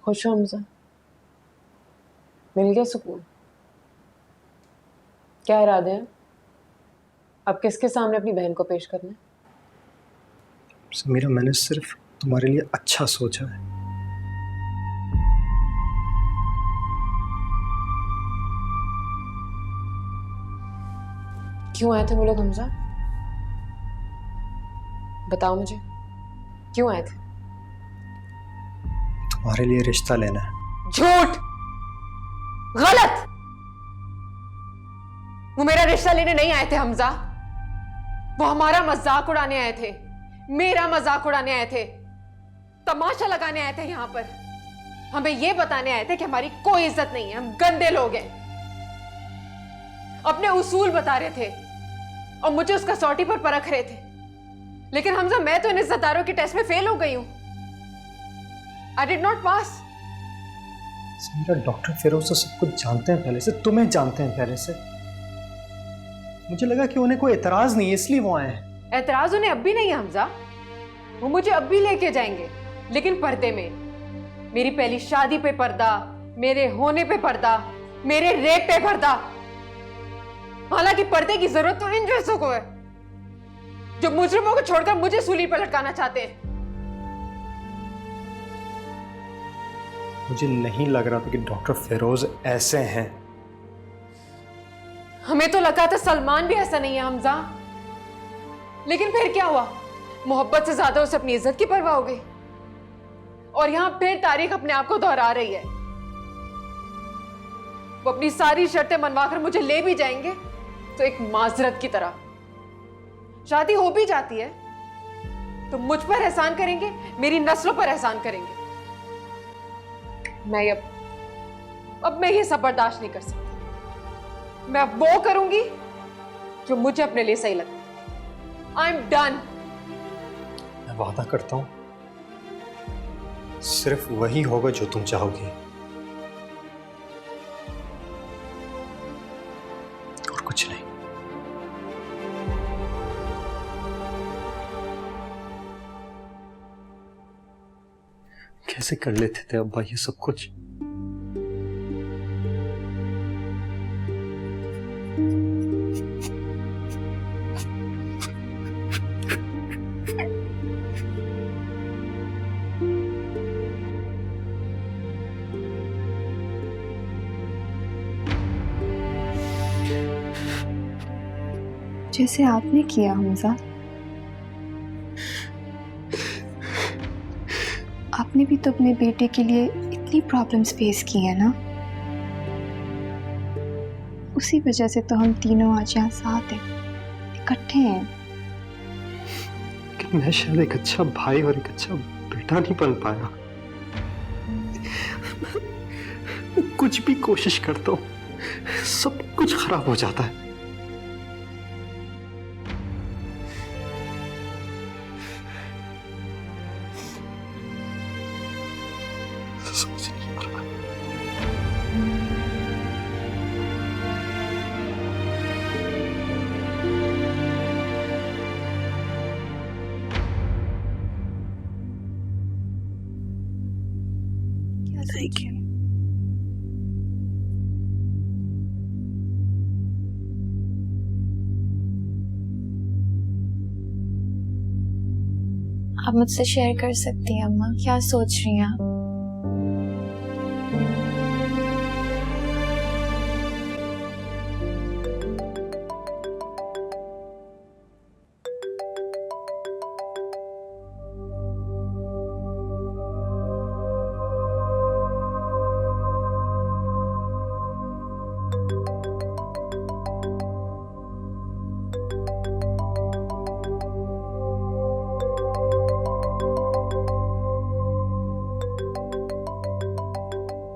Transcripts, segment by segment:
खुश हो हमजा? मिल गया सुकून? क्या इरादे हैं? अब किसके सामने अपनी बहन को पेश करना है? समीरा, मैंने सिर्फ तुम्हारे लिए अच्छा सोचा है। क्यों आए थे वो लोग हमजा? बताओ मुझे, क्यों आए थे? तुम्हारे लिए रिश्ता लेना है। झूठ, गलत। वो मेरा रिश्ता लेने नहीं आए थे हमजा। वो हमारा मजाक उड़ाने आए थे, मेरा मजाक उड़ाने आए थे, तमाशा लगाने आए थे। यहां पर हमें यह बताने आए थे कि हमारी कोई इज्जत नहीं है, हम गंदे लोग हैं। अपने उसूल बता रहे थे और मुझे उसका सौटी पर परख रहे थे। लेकिन हमजा, मैं तो इन इज्जतदारों के टेस्ट में फेल हो गई हूं। I did not pass. Sameera, doctor Firoz तो सब कुछ जानते हैं पहले से, तुम्हें जानते हैं पहले से। मुझे लगा कि उन्हें कोई एतराज नहीं है, इसलिए वो आए हैं। एतराज उन्हें अब भी नहीं है हमजा। वो मुझे अब भी लेके जाएंगे, लेकिन पर्दे में। मेरी पहली शादी पे पर्दा, मेरे होने पे पर्दा, मेरे रेप पे पर्दा। हालांकि पर्दे की जरूरत तो इन जैसों को है जो मुजरिमों को छोड़कर मुझे सूली पर लटकाना चाहते हैं। मुझे नहीं लग रहा था कि डॉक्टर फिरोज ऐसे हैं। हमें तो लगा था सलमान भी ऐसा नहीं है हमजा, लेकिन फिर क्या हुआ? मोहब्बत से ज्यादा उसे अपनी इज्जत की परवाह हो गई। और यहां फिर तारीख अपने आप को दोहरा रही है। वो अपनी सारी शर्तें मनवाकर मुझे ले भी जाएंगे तो एक माजरत की तरह। शादी हो भी जाती है तो मुझ पर एहसान करेंगे, मेरी नस्लों पर एहसान करेंगे। अब मैं ये सब बर्दाश्त नहीं कर सकती। मैं अब वो करूंगी जो मुझे अपने लिए सही लगता है। I am done. मैं वादा करता हूं, सिर्फ वही होगा जो तुम चाहोगी, और कुछ नहीं। कैसे कर लेते थे अब्बा ये सब कुछ? जैसे आपने किया हमजा। आपने भी तो अपने बेटे के लिए इतनी प्रॉब्लम्स फेस की है ना। उसी वजह से तो हम तीनों आज यहाँ साथ हैं, इकट्ठे हैं। कि मैं शायद एक अच्छा भाई और एक अच्छा बेटा नहीं बन पाया। कुछ भी कोशिश करता हूं, सब कुछ खराब हो जाता है। समझ नहीं आ रहा। क्या सही है? आप मुझसे शेयर कर सकती हैं अम्मा, क्या सोच रही हैं आप?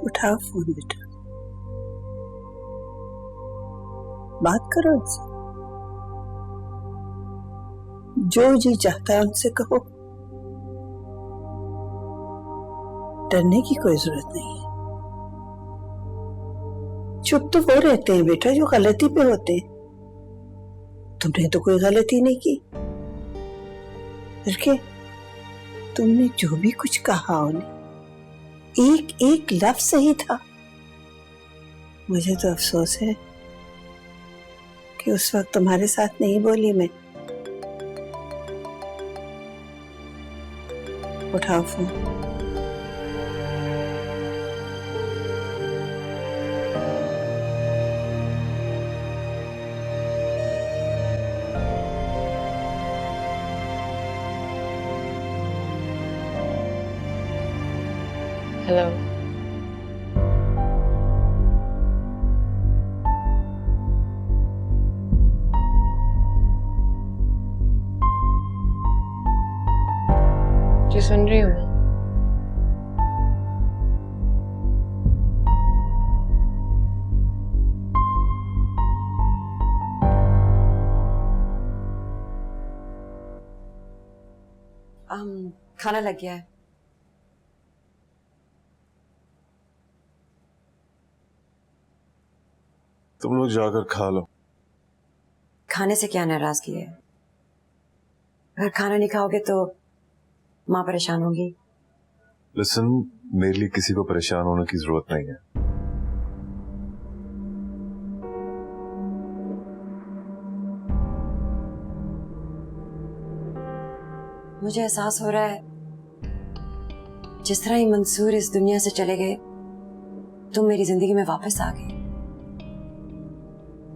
उठाओ फोन बेटा, बात करो उनसे। जो जी चाहता है उनसे कहो, डरने की कोई जरूरत नहीं है। चुप तो वो रहते हैं बेटा जो गलती पे होते हैं। तुमने तो कोई गलती नहीं की, फिर के तुमने जो भी कुछ कहा उन्हें एक एक लफ्ज सही था। मुझे तो अफसोस है कि उस वक्त तुम्हारे साथ नहीं बोली मैं। उठाओ फोन। हेलो। जी सुन रही हूँ। खाना लग गया है। तुम लोग जाकर खा लो। खाने से क्या नाराजगी है? अगर खाना नहीं खाओगे तो माँ परेशान होगी। लिसन, मेरे लिए किसी को परेशान होने की जरूरत नहीं है। मुझे एहसास हो रहा है जिस तरह ही मंसूर इस दुनिया से चले गए, तुम मेरी जिंदगी में वापस आ गए।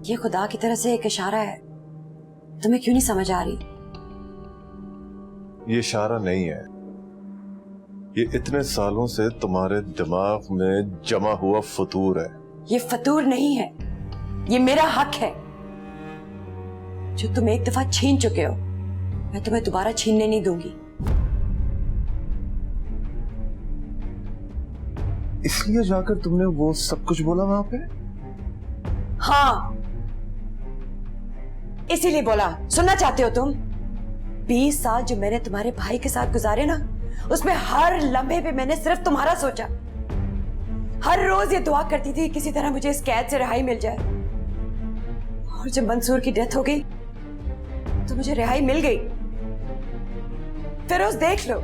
ये खुदा की तरफ से एक इशारा है, तुम्हें क्यों नहीं समझ आ रही? ये इशारा नहीं है, ये इतने सालों से तुम्हारे दिमाग में जमा हुआ फतूर है। ये फतूर नहीं है, ये मेरा हक है जो तुम एक दफा छीन चुके हो। मैं तुम्हें दोबारा छीनने नहीं दूंगी। इसलिए जाकर तुमने वो सब कुछ बोला वहां पे? हाँ, इसीलिए बोला। सुनना चाहते हो तुम? 20 साल जो मैंने तुम्हारे भाई के साथ गुजारे ना, उसमें हर लम्हे पे मैंने सिर्फ तुम्हारा सोचा। हर रोज ये दुआ करती थी किसी तरह मुझे इस कैद से रिहाई मिल जाए। और जब मंसूर की डेथ हो गई तो मुझे रिहाई मिल गई। फिरोज देख लो,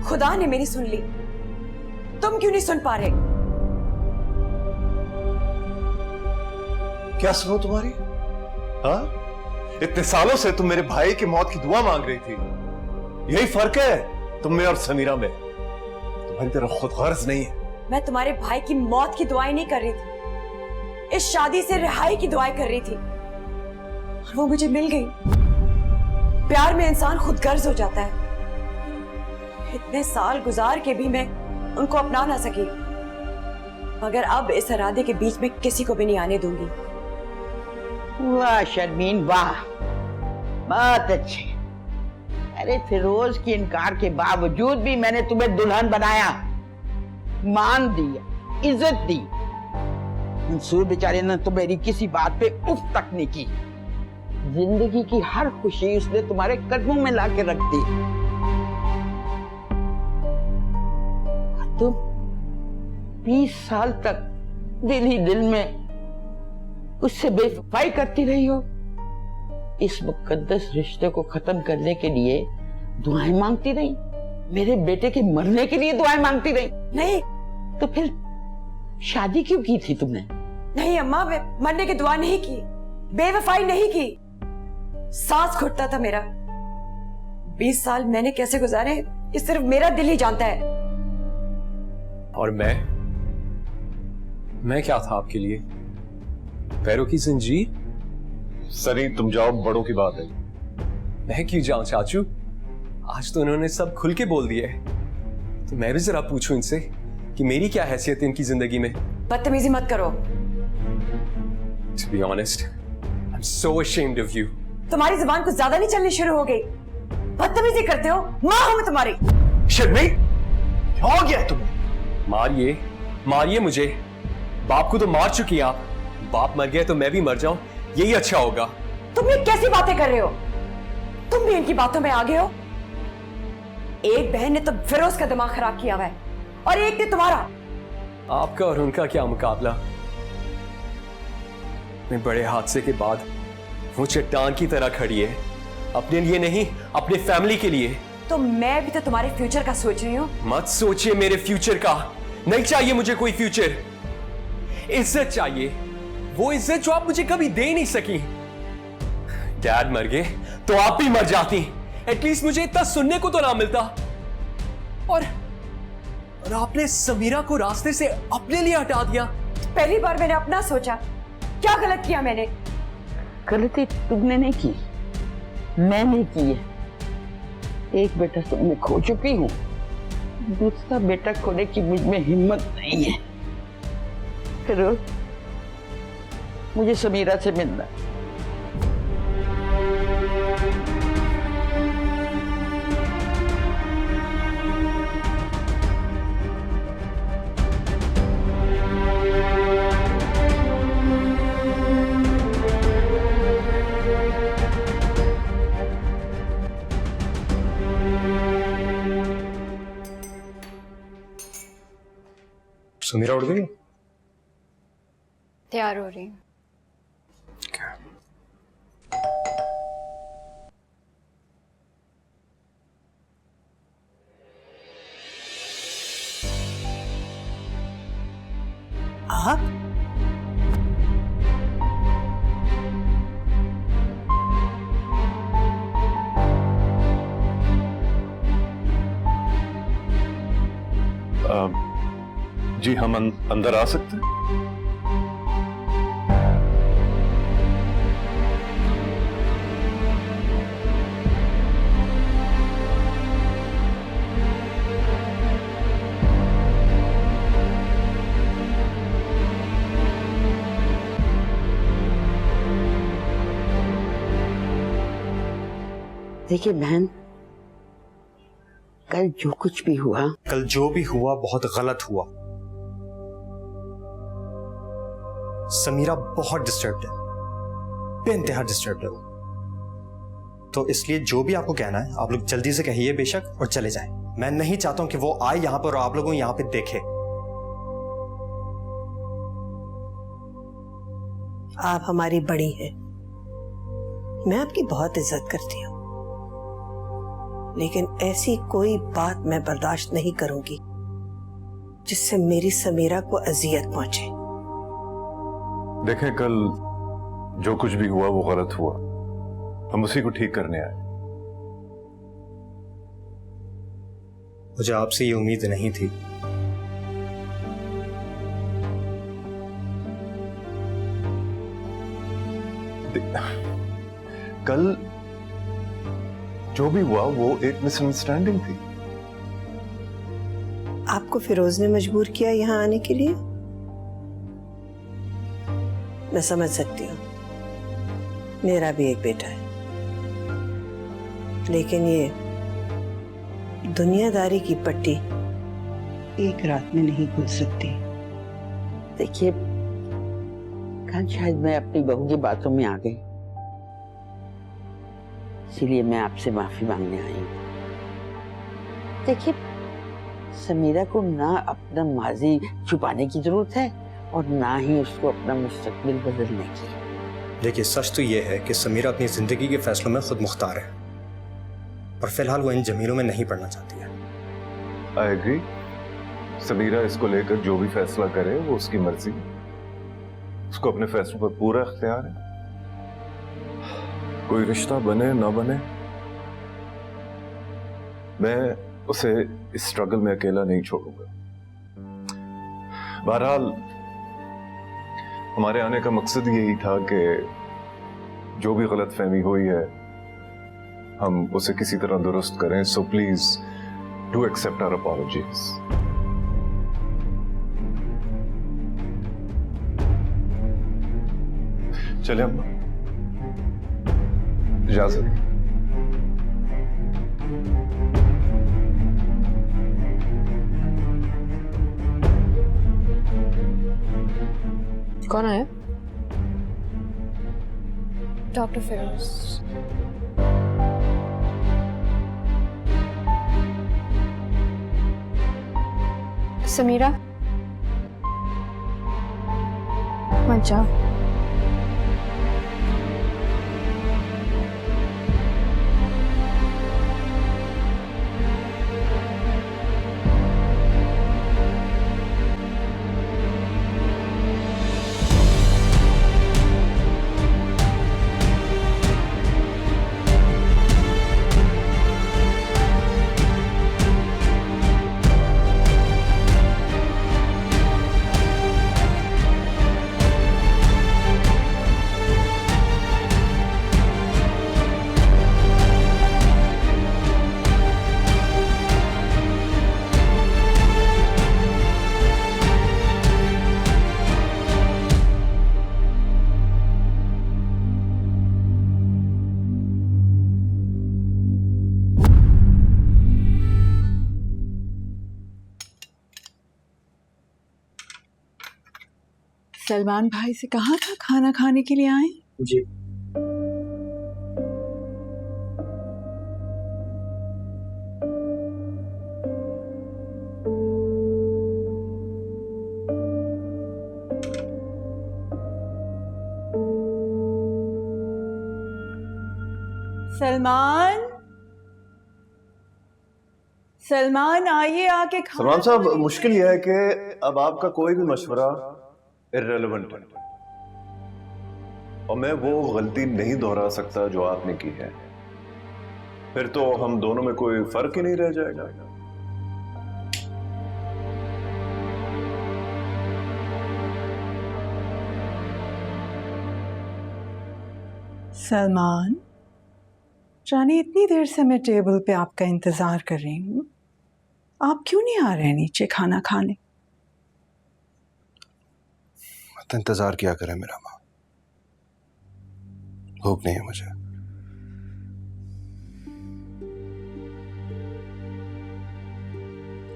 खुदा ने मेरी सुन ली, तुम क्यों नहीं सुन पा रहे? क्या सुनो तुम्हारी? हाँ, इतने सालों से तुम मेरे भाई की मौत की दुआ मांग रही थी। यही फर्क है तुम में और समीरा में, तुम्हारी तरह खुद गर्ज नहीं है। मैं तुम्हारे भाई की मौत की दुआएं नहीं कर रही थी, इस शादी से रिहाई की दुआएं कर रही थी, और वो मुझे मिल गई। प्यार में इंसान खुद गर्ज हो जाता है। इतने साल गुजार के भी मैं उनको अपना ना सकी, मगर अब इस इरादे के बीच में किसी को भी नहीं आने दूंगी। वाह शर्मीन, वाह, बहुत अच्छे। अरे फिरोज के इनकार के बावजूद भी मैंने तुम्हें दुल्हन बनाया, मान दिया, इज्जत दी। मंसूर बेचारे ने तो मेरी किसी बात पे उफ तक नहीं की। जिंदगी की हर खुशी उसने तुम्हारे कदमों में लाके रख दी। तुम 20 साल तक दिल ही दिल में उससे बेवफाई करती रही हो। इस मुकद्दस रिश्ते को खत्म करने के लिए दुआएं मांगती रही, मेरे बेटे के मरने के लिए दुआएं मांगती रही। नहीं तो फिर शादी क्यों की थी तुमने? नहीं अम्मा, मरने की दुआ नहीं की, बेवफाई नहीं की। सांस घुटता था मेरा। 20 साल मैंने कैसे गुजारे ये सिर्फ मेरा दिल ही जानता है। और मैं क्या था आपके लिए? पैरों की जंजीर? सनी, तुम जाओ, बड़ों की बात है। मैं क्यों जाऊं चाचू? आज तो उन्होंने सब खुल के बोल दिया है, तो मैं भी जरा पूछूं इनसे कि मेरी क्या हैसियत है इनकी जिंदगी में। बदतमीजी मत करो। To be honest, I'm so ashamed of you. तुम्हारी जुबान कुछ ज्यादा नहीं चलनी शुरू हो गई? बदतमीजी करते हो, माँ हूं मैं तुम्हारी। शर्मी, क्या हो गया तुम्हें? मारिए मुझे। बाप को तो मार चुकी आप। बाप मर गया तो मैं भी मर जाऊं, यही अच्छा होगा। तुम ये कैसी बातें कर रहे हो? तुम भी इनकी बातों में आ गए हो। एक बहन ने तो फिरोज का दिमाग खराब किया हुआ है और एक ने तुम्हारा। आपका और उनका क्या मुकाबला? मैं बड़े हादसे के बाद वो चट्टान की तरह खड़ी है, अपने लिए नहीं, अपने फैमिली के लिए। तो मैं भी तो तुम्हारे फ्यूचर का सोच रही हूँ। मत सोचिए मेरे फ्यूचर का। नहीं चाहिए मुझे कोई फ्यूचर। इज्जत चाहिए, वो इज्जत जो आप मुझे कभी दे नहीं सकी। डैड मर गए तो आप भी मर जाती, एटलीस्ट मुझे इतना सुनने को तो ना मिलता। और आपने समीरा को रास्ते से अपने लिए हटा दिया। पहली बार मैंने अपना सोचा। क्या गलत किया मैंने? गलती तुमने नहीं की, मैंने की है। एक बेटा तुमने खो चुकी हूँ, दूसरा बेटा खोने की मुझ में हिम्मत नहीं है। फिर मुझे समीरा से मिलना। समीरा उठ गई? तैयार हो रही हूँ। आप जी हम अंदर आ सकते हैं? देखिए बहन, कल जो कुछ भी हुआ, कल जो भी हुआ बहुत गलत हुआ। समीरा बहुत डिस्टर्ब्ड है, बेइंतहा डिस्टर्ब्ड है वो। तो इसलिए जो भी आपको कहना है आप लोग जल्दी से कहिए बेशक, और चले जाएं। मैं नहीं चाहता हूं कि वो आए यहां पर और आप लोगों यहां पे देखे। आप हमारी बड़ी हैं, मैं आपकी बहुत इज्जत करती हूँ, लेकिन ऐसी कोई बात मैं बर्दाश्त नहीं करूंगी जिससे मेरी समीरा को अजियत पहुंचे। देखें, कल जो कुछ भी हुआ वो गलत हुआ, हम उसी को ठीक करने आए। मुझे आपसे ये उम्मीद नहीं थी। कल जो भी हुआ वो एक मिसअंडरस्टैंडिंग थी। आपको फिरोज ने मजबूर किया यहाँ आने के लिए? मैं समझ सकती हूँ, मेरा भी एक बेटा है, लेकिन ये दुनियादारी की पट्टी एक रात में नहीं खुल सकती। देखिए कल शायद मैं अपनी बहू की बातों में आ गई, इसीलिए मैं आपसे माफी मांगने आई हूँ। देखिए समीरा को ना अपना माजी छुपाने की जरूरत है और ना ही उसको अपना मुस्तकबिल बदलने की। देखिए सच तो ये है कि समीरा अपनी जिंदगी के फैसलों में खुद मुख्तार है, और फिलहाल वो इन जमीलों में नहीं पड़ना चाहती है। I agree. समीरा इसको लेकर जो भी फैसला करे वो उसकी मर्जी, उसको अपने फैसलों पर पूरा इख्तियार है। कोई रिश्ता बने ना बने, मैं उसे इस स्ट्रगल में अकेला नहीं छोड़ूंगा। बहरहाल हमारे आने का मकसद यही था कि जो भी गलतफहमी हुई है हम उसे किसी तरह दुरुस्त करें। So please do accept our apologies. चले अम्मा, इजाजत। कौन आया? डॉक्टर फिरोज। समीरा मत जाओ। सलमान भाई से कहा था खाना खाने के लिए आए? जी सलमान, सलमान आइए आके खाना। सलमान साहब, मुश्किल यह है कि अब आपका कोई भी मशवरा इर्रेलेवेंट है और मैं वो गलती नहीं दोहरा सकता जो आपने की है। फिर तो हम दोनों में कोई फर्क ही नहीं रह जाएगा। सलमान, जाने इतनी देर से मैं टेबल पे आपका इंतजार कर रही हूँ, आप क्यों नहीं आ रहे नीचे खाना खाने? मत इंतजार किया करें मेरा माँ, भूख नहीं है मुझे।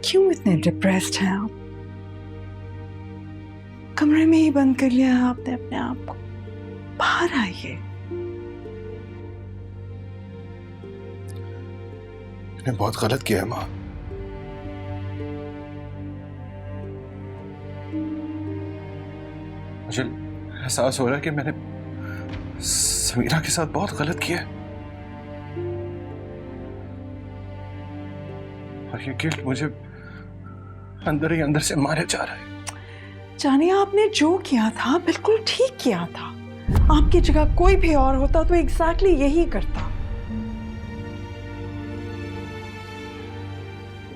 क्यों इतने डिप्रेस्ड हैं आप? कमरे में ही बंद कर लिया है आपने अपने आप को, बाहर आइए। मैंने बहुत गलत किया है माँ। मुझे एहसास हो रहा है कि मैंने समीरा के साथ बहुत गलत किया है और ये गिल्ट मुझे अंदर ही अंदर से मारे जा रहा है। जानिए, आपने जो किया था बिल्कुल ठीक किया था। आपकी जगह कोई भी और होता तो एग्जैक्टली यही करता।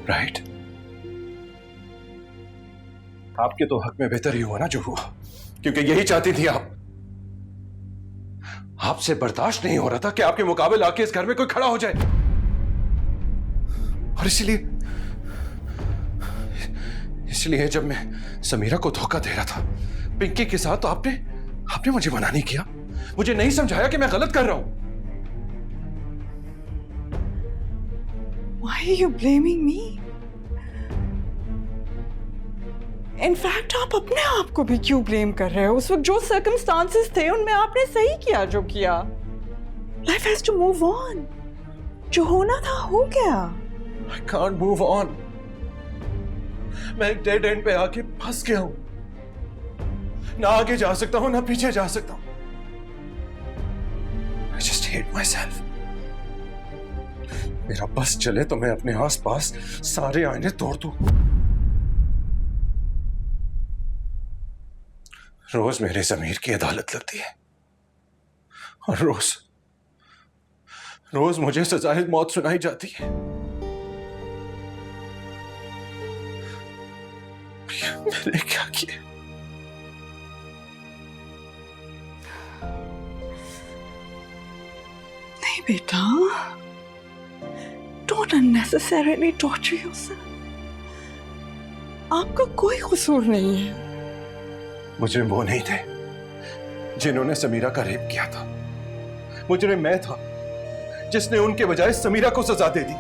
राइट, आपके तो हक में बेहतर ही हुआ ना जो हुआ, क्योंकि यही चाहती थी आप। आपसे बर्दाश्त नहीं हो रहा था कि आपके मुकाबले आके इस घर में कोई खड़ा हो जाए, और इसलिए जब मैं समीरा को धोखा दे रहा था पिंकी के साथ, तो आपने मुझे मना नहीं किया, मुझे नहीं समझाया कि मैं गलत कर रहा हूं। Why are you blaming me? In fact आप अपने आप को भी क्यों ब्लेम कर रहे हो? उस वक्त जो सर्कमस्टांसेस थे उनमें आपने सही किया जो किया। Life has to move on. जो होना था हो गया। I can't move on. मैं एक डेड एंड पे आके फंस गया हूं, ना आगे जा सकता हूं ना पीछे जा सकता हूं। I just hate myself. मेरा बस चले तो मैं अपने आसपास सारे आईने तोड़ दूं। रोज मेरे ज़मीर की अदालत लगती है और रोज मुझे सजाए मौत सुनाई जाती है। मैंने क्या किया? नहीं बेटा, don't unnecessarily torture yourself. आपका कोई कसूर नहीं है। मुजरिम वो नहीं थे जिन्होंने समीरा का रेप किया था, मुजरिम मैं था जिसने उनके बजाय समीरा को सजा दे दी।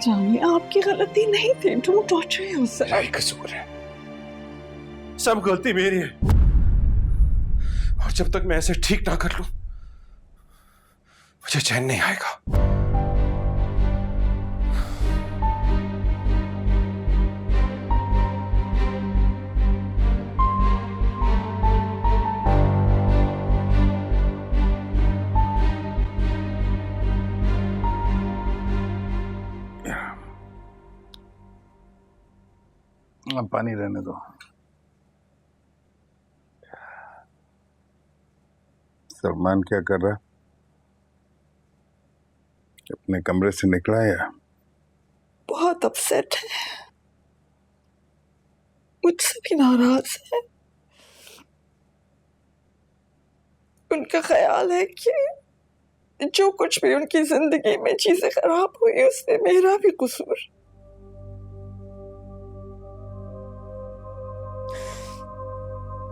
जानिए, आपकी गलती नहीं थी। Don't torture yourself. मेरा ही कसूर है, सब गलती मेरी है, और जब तक मैं ऐसे ठीक ना कर लूं मुझे चैन नहीं आएगा। अब पानी रहने दो। सलमान क्या कर रहा है? अपने कमरे से निकला या? बहुत अपसेट है, मुझसे भी नाराज है। उनका ख्याल है कि जो कुछ भी उनकी जिंदगी में चीजें खराब हुई उसमें मेरा भी कसूर।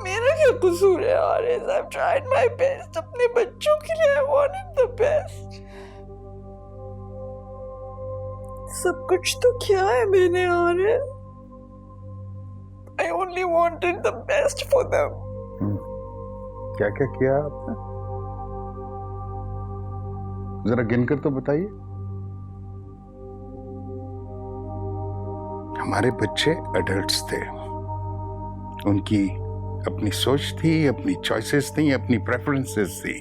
मेरा क्या कसूर है? I've tried my best अपने बच्चों के लिए। I wanted the best. सब कुछ तो किया है मैंने, I only wanted the best for them. क्या क्या किया आपने? जरा गिनकर तो बताइए। हमारे बच्चे एडल्ट्स थे, उनकी अपनी सोच थी, अपनी चॉइसेस थी, अपनी प्रेफरेंसेस थी।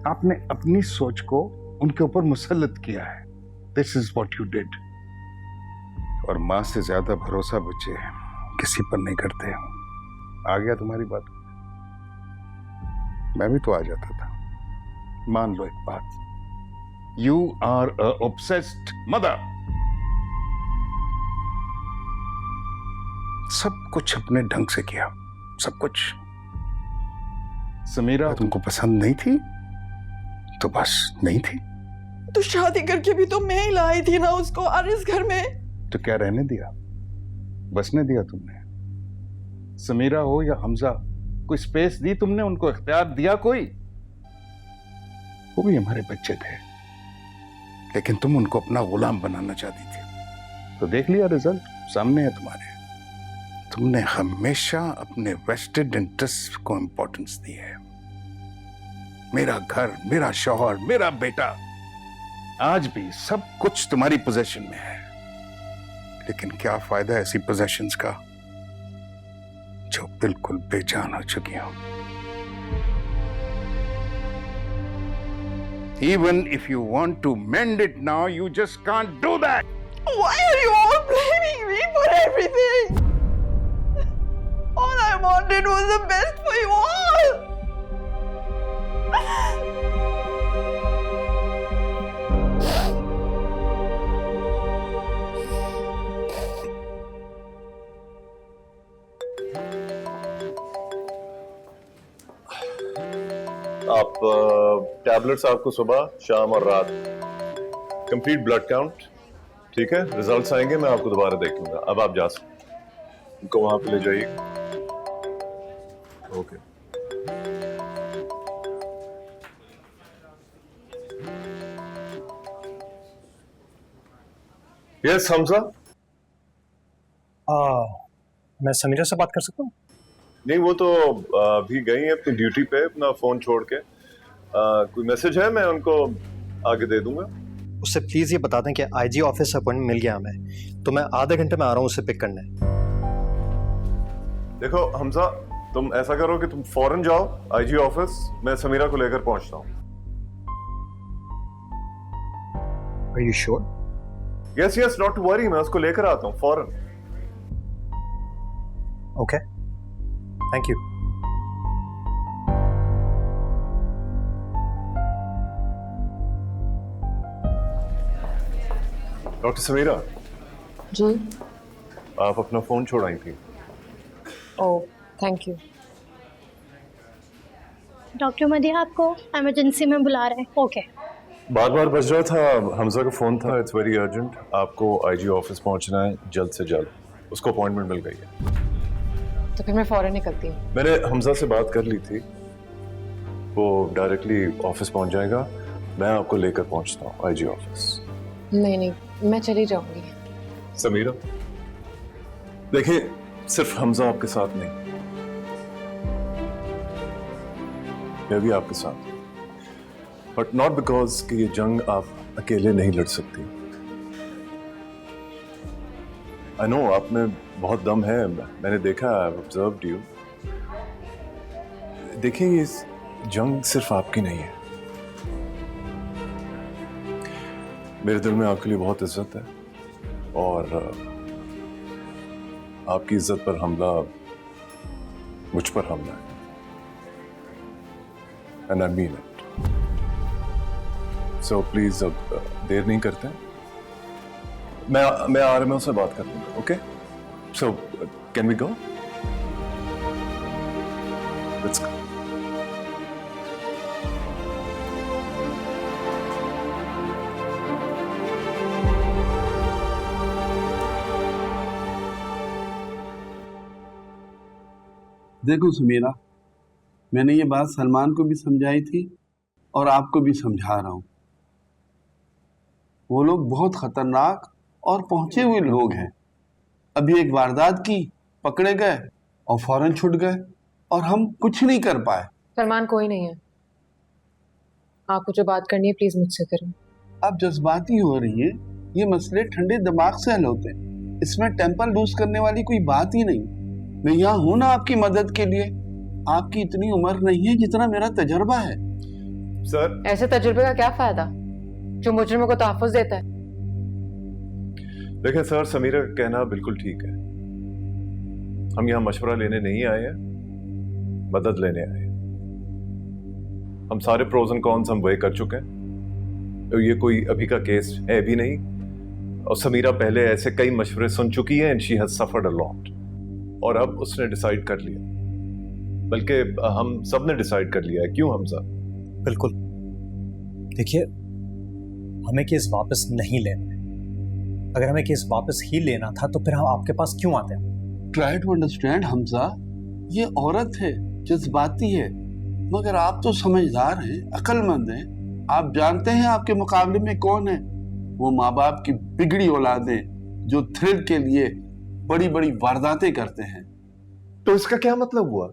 आपने अपनी सोच को उनके ऊपर मुसल्लत किया है। This is what you did. और मां से ज्यादा भरोसा बच्चे किसी पर नहीं करते। आ गया तुम्हारी बात, मैं भी तो आ जाता था। मान लो एक बात, you are a obsessed mother. सब कुछ अपने ढंग से किया, सब कुछ। समीरा तुमको पसंद नहीं थी तो बस नहीं थी। तो शादी करके भी तो मैं ही लाई थी ना उसको और इस घर में। तो क्या रहने दिया, बसने दिया तुमने? समीरा हो या हमजा, कोई स्पेस दी तुमने उनको, इख्तियार दिया कोई? वो भी हमारे बच्चे थे, लेकिन तुम उनको अपना गुलाम बनाना चाहती थी। तो देख लिया रिजल्ट, सामने है तुम्हारे। तुमने हमेशा अपने वेस्टेड इंटरेस्ट को इंपॉर्टेंस दी है। मेरा घर, मेरा शौहर, मेरा बेटा, आज भी सब कुछ तुम्हारी पोजीशन में है। लेकिन क्या फायदा ऐसी पोजेशंस का जो बिल्कुल बेजान हो चुकी हो। Even if you want to mend it now, you just can't do that. Why are you all blaming me for everything? All I wanted was the best for you all. आप tablets आपको सुबह, शाम और रात, complete blood count, ठीक है? Results आएंगे, मैं आपको दोबारा देख लूंगा। अब आप जा सकते, उनको वहां पे ले जाइए। ओके। यस हमजा। मैं समीरा से बात कर सकता हूँ? नहीं, वो तो अभी गई है अपनी ड्यूटी पे, अपना फोन छोड़ के। कोई मैसेज है, मैं उनको आगे दे दूंगा। उससे प्लीज ये बता दें कि आईजी ऑफिस अपॉइंटमेंट मिल गया हमें, तो मैं आधे घंटे में आ रहा हूँ उसे पिक करने। देखो हमजा, तुम ऐसा करो कि तुम फौरन जाओ आईजी ऑफिस, मैं समीरा को लेकर पहुंचता हूँ। Are you sure? Yes yes, not to worry, मैं उसको लेकर आता हूँ फौरन। Okay, thank you. Doctor Samira ji. आप अपना फोन छोड़ आई थी। Oh, thank you. Doctor Madiya आपको इमरजेंसी में बुला रहे हैं। ओके। बार बार बज रहा था, हमजा का फोन था। इट्स वेरी अर्जेंट, आपको आईजी ऑफिस पहुंचना है जल्द से जल्द। उसको अपॉइंटमेंट मिल गई है। तो फिर मैं फौरन निकलती हूँ। मैंने हमजा से बात कर ली थी, वो डायरेक्टली ऑफिस पहुंच जाएगा। मैं आपको लेकर पहुंचता हूँ आईजी ऑफिस। नहीं नहीं, मैं चली जाऊंगी। समीरा देखिए, सिर्फ हमजा आपके साथ नहीं, मैं भी आपके साथ, बट नॉट बिकॉज कि ये जंग आप अकेले नहीं लड़ सकती। आई नो आप में बहुत दम है, मैंने देखा, आई हैव ऑब्जर्व्ड यू। देखिए, ये जंग सिर्फ आपकी नहीं है, मेरे दिल में आपके लिए बहुत इज्जत है, और आपकी इज्जत पर हमला मुझ पर हमला है, and I mean it. So please अब देर नहीं करते, मैं आ रहा, मैं उससे बात कर लूंगा। Okay, so can we go? Let's go. देखो समीरा, मैंने ये बात सलमान को भी समझाई थी और आपको भी समझा रहा हूं। वो लोग बहुत खतरनाक और पहुंचे हुए लोग हैं। अभी एक वारदात की पकड़े गए और फौरन छूट गए और हम कुछ नहीं कर पाए। सलमान कोई नहीं है, आपको जो बात करनी है प्लीज मुझसे करें। आप जज्बाती हो रही है, ये मसले ठंडे दिमाग से हल होते हैं, इसमें टेम्पर लूज करने वाली कोई बात ही नहीं। मैं यहाँ हूं ना आपकी मदद के लिए। आपकी इतनी उम्र नहीं है जितना मेरा तजर्बा है। सर, ऐसे तजुर्बे का क्या फायदा जो मुजरिमों को तहफ्फुज देता है? देखिए सर, समीरा का कहना बिल्कुल ठीक है। हम यहाँ मशवरा लेने नहीं आए हैं, मदद लेने आए हैं। हम सारे प्रोज एंड कॉन्स हम वे कर चुके हैं। तो ये कोई अभी का केस है भी नहीं, और समीरा पहले ऐसे कई मशवरे सुन चुकी है and she has suffered a lot, और अब उसने डिसाइड कर लिया, बल्कि हम सब ने डिसाइड कर लिया है। क्यों हमजा? बिल्कुल। देखिए, हमें केस वापस नहीं लेना है। अगर हमें केस वापस ही लेना था तो फिर हम आपके पास क्यों आते हैं? ट्राई टू अंडरस्टैंड हमजा, ये औरत है, जज्बाती है, मगर आप तो समझदार हैं, अक्लमंद हैं। आप जानते हैं आपके मुकाबले में कौन है? वो माँ बाप की बिगड़ी औलादें जो थ्रिल के लिए बड़ी बड़ी वारदातें करते हैं। तो इसका क्या मतलब हुआ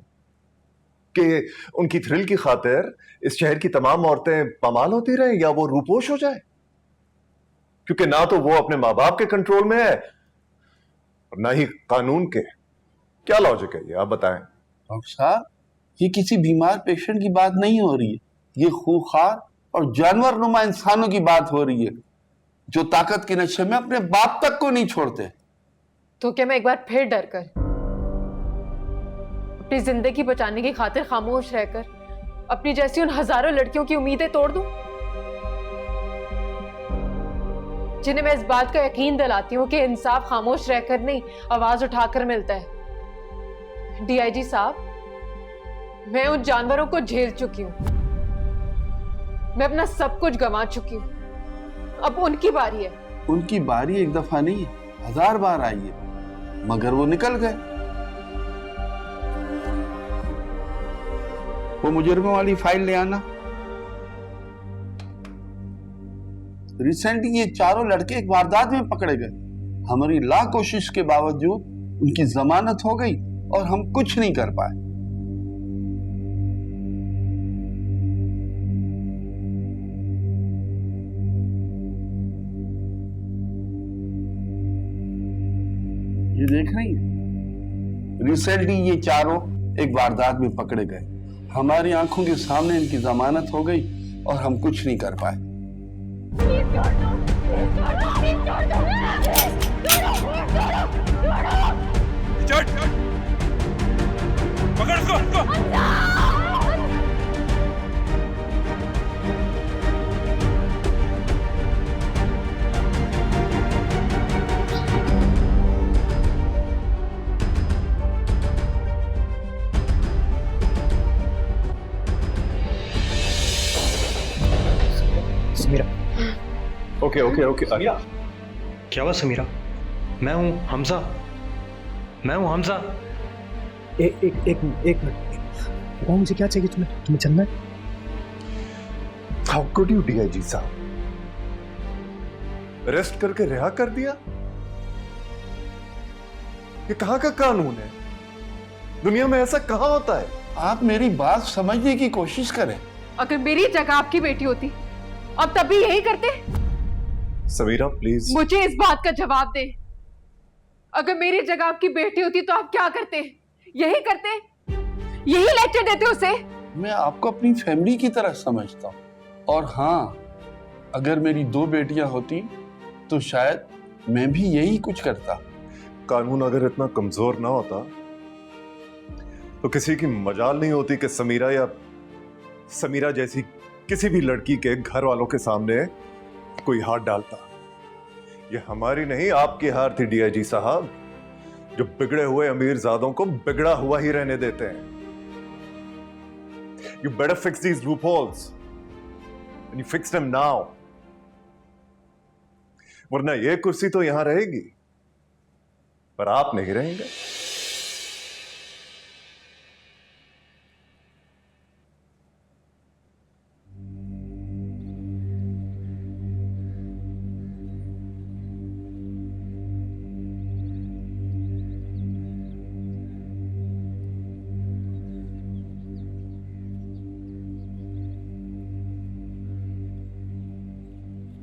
कि उनकी थ्रिल की खातिर इस शहर की तमाम औरतें पमाल होती रहें या वो रूपोश हो जाए? क्योंकि ना तो वो अपने माँ बाप के कंट्रोल में है और ना ही कानून के। क्या लॉजिक है ये, आप बताएं। डॉक्टर साहब, ये किसी बीमार पेशेंट की बात नहीं हो रही है, ये खूंखार और जानवर नुमा इंसानों की बात हो रही है जो ताकत के नशे में अपने बाप तक को नहीं छोड़ते। तो क्या मैं एक बार फिर डर कर अपनी जिंदगी बचाने की खातिर खामोश रहकर अपनी जैसी उन हजारों लड़कियों की उम्मीदें तोड़ दूं, जिन्हें मैं इस बात का यकीन दिलाती हूं कि इंसाफ खामोश रहकर नहीं, आवाज उठाकर मिलता है। डीआईजी साहब, मैं उन जानवरों को झेल चुकी हूं, मैं अपना सब कुछ गंवा चुकी हूं, अब उनकी बारी है। उनकी बारी एक दफा नहीं, 1000 बार आई है, मगर वो निकल गए। वो मुजरिमों वाली फाइल ले आना। रिसेंटली ये चारों लड़के एक वारदात में पकड़े गए। हमारी लाख कोशिश के बावजूद उनकी जमानत हो गई और हम कुछ नहीं कर पाए। ये देख रही है, रिसेंटली ये चारों एक वारदात में पकड़े गए। हमारी आंखों के सामने इनकी जमानत हो गई और हम कुछ नहीं कर पाए। पकड़ उसको। समीरा। Okay okay okay. क्या हुआ समीरा? मैं हूं हमजा, मैं हूं हमजा। एक मिनट, बताओ मुझे क्या चाहिए? तुम्हें चलना है? हाउ कुड यू डीआईजी साहब, अरेस्ट करके रिहा कर दिया? ये कहां का कानून है? दुनिया में ऐसा कहां होता है? आप मेरी बात समझने की कोशिश करें। अगर मेरी जगह आपकी बेटी होती अब तब भी यही करते? समीरा प्लीज, मुझे इस बात का जवाब दे। अगर मेरी जगह आपकी बेटी होती तो आप क्या करते? यही करते? यही लेक्चर देते उसे? मैं आपको अपनी फैमिली की तरह समझता हूँ, और हाँ, अगर मेरी 2 बेटियां होती तो शायद मैं भी यही कुछ करता। कानून अगर इतना कमजोर ना होता तो किसी की मजाल नहीं होती कि समीरा या समीरा जैसी किसी भी लड़की के घर वालों के सामने कोई हाथ डालता। ये हमारी नहीं, आपकी हार थी डीआईजी साहब, जो बिगड़े हुए अमीरजादों को बिगड़ा हुआ ही रहने देते हैं। You better fix these loopholes and you fix them now, वरना ये कुर्सी तो यहां रहेगी पर आप नहीं रहेंगे।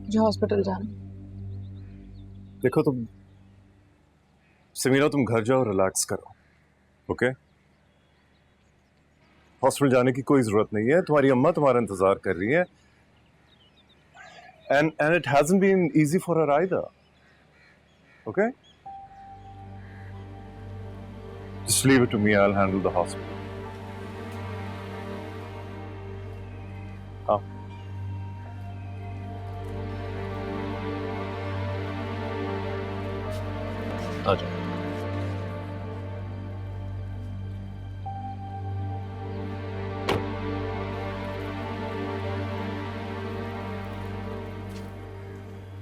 मुझे हॉस्पिटल जाना। देखो तुम समीरा, तुम घर जाओ, रिलैक्स करो, ओके? हॉस्पिटल जाने की कोई जरूरत नहीं है, तुम्हारी अम्मा तुम्हारा इंतजार कर रही है। And it hasn't been easy for her either, okay? Just leave it to me, I'll handle the hospital. हाँ। आ जाओ।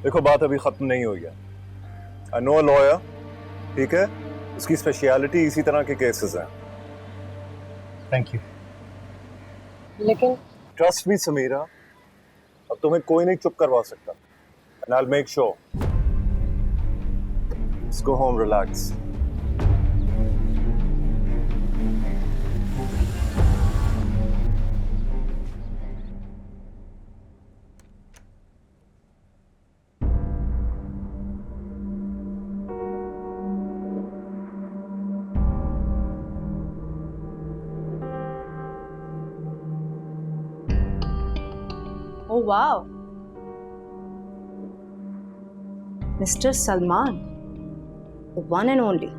देखो बात अभी खत्म नहीं हुई है। आई नो अ लॉयर, ठीक है? उसकी स्पेशलिटी इसी तरह के केसेस हैं। Thank you. लेकिन ट्रस्ट मी समीरा, अब तुम्हें कोई नहीं चुप करवा सकता। And I will make sure. Let's go home, relax. Oh wow, Mr. Salman, the one and only.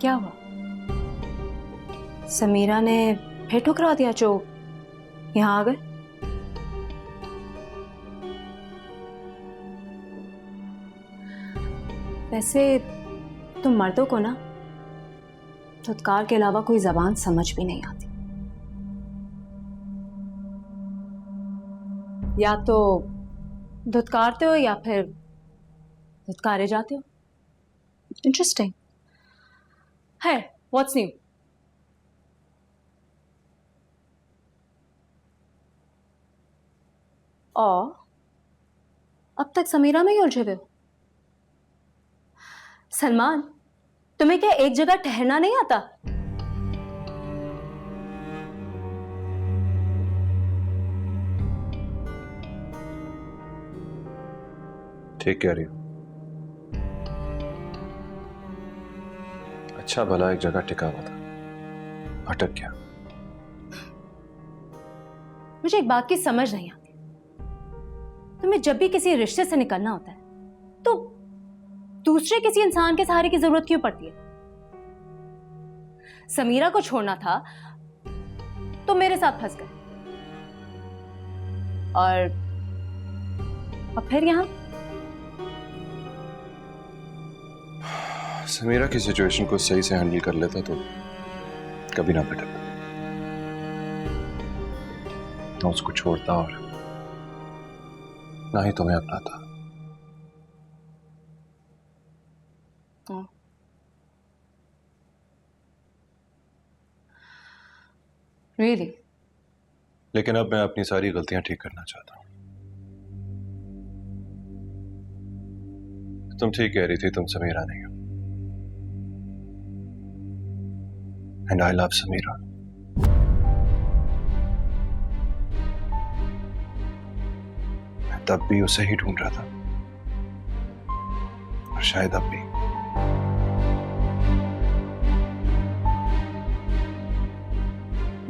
क्या हुआ? समीरा ने फिर ठुकरा दिया जो यहाँ आ गए? वैसे तुम मर्दों को ना धुतकार के अलावा कोई जबान समझ भी नहीं आती। या तो धुतकारते हो या फिर धुतकारे जाते हो। इंटरेस्टिंग है। What's new? और अब तक समीरा में ही उलझे हुए हो। सलमान, तुम्हें क्या एक जगह ठहरना नहीं आता? ठीक कह रही हो। अच्छा भला एक जगह टिका हुआ था, भटक गया। मुझे एक बात की समझ नहीं आती। तुम्हें जब भी किसी रिश्ते से निकलना होता है तो दूसरे किसी इंसान के सहारे की जरूरत क्यों पड़ती है? समीरा को छोड़ना था तो मेरे साथ फंस गए, और अब फिर यहां। समीरा की सिचुएशन को सही से हैंडल कर लेता तो कभी ना भटकता। ना उसको छोड़ता और ना ही तुम्हें अपनाता। Really? लेकिन अब मैं अपनी सारी गलतियां ठीक करना चाहता हूं। तुम ठीक कह रही थी, तुम समीरा नहीं हो। And I love Sameera. मैं तब भी उसे ही ढूंढ रहा था, और शायद अब भी।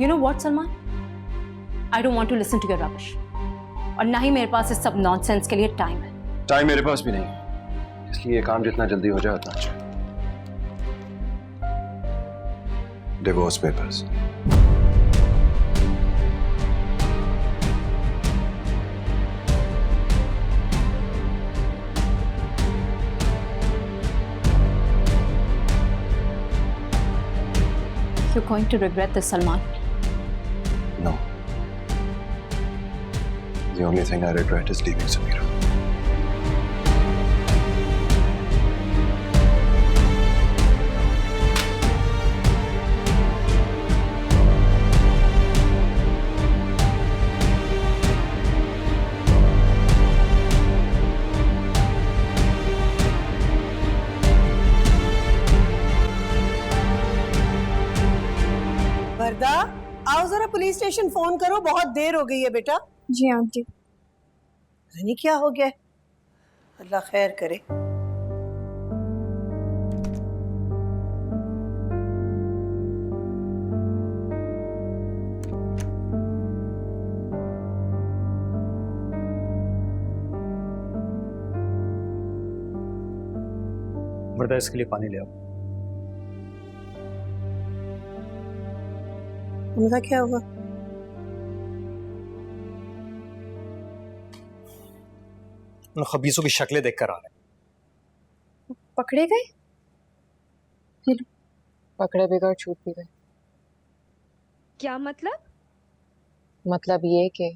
You know what, Salman? I don't want to listen to your rubbish. और ना ही मेरे पास इस सब नॉनसेंस के लिए टाइम है। टाइम मेरे पास भी नहीं है, इसलिए ये काम जितना जल्दी हो जाए उतना अच्छा। Divorce papers. You're going to regret this, Salman. No. The only thing I regret is leaving Samira. Police station phone करो, बहुत देर हो गई है बेटा। जी आंटी। नहीं क्या हो गया? अल्लाह खैर करे। वर्दा इसके लिए पानी ले आओ। हमजा क्या हुआ? उन खबीसों की शक्लें देखकर आ रहे हैं। पकड़े गए? पकड़े भी गए, छूट भी गए। क्या मतलब? मतलब ये कि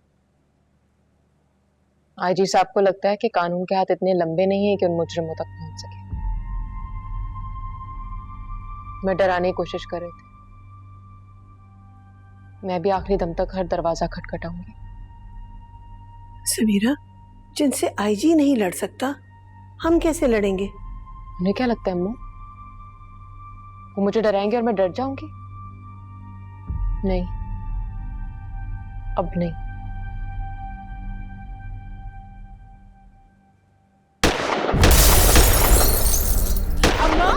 आईजी साहब को लगता है कि कानून के हाथ इतने लंबे नहीं है कि उन मुजरिमों तक पहुंच सके। मैं डराने की कोशिश कर रहे थे। मैं भी आखिरी दम तक हर दरवाजा खटखटाऊंगी। समीरा, जिनसे आईजी नहीं लड़ सकता, हम कैसे लड़ेंगे? उन्हें क्या लगता है अम्मू, वो मुझे डराएंगे और मैं डर जाऊंगी? नहीं, अब नहीं। अम्मा,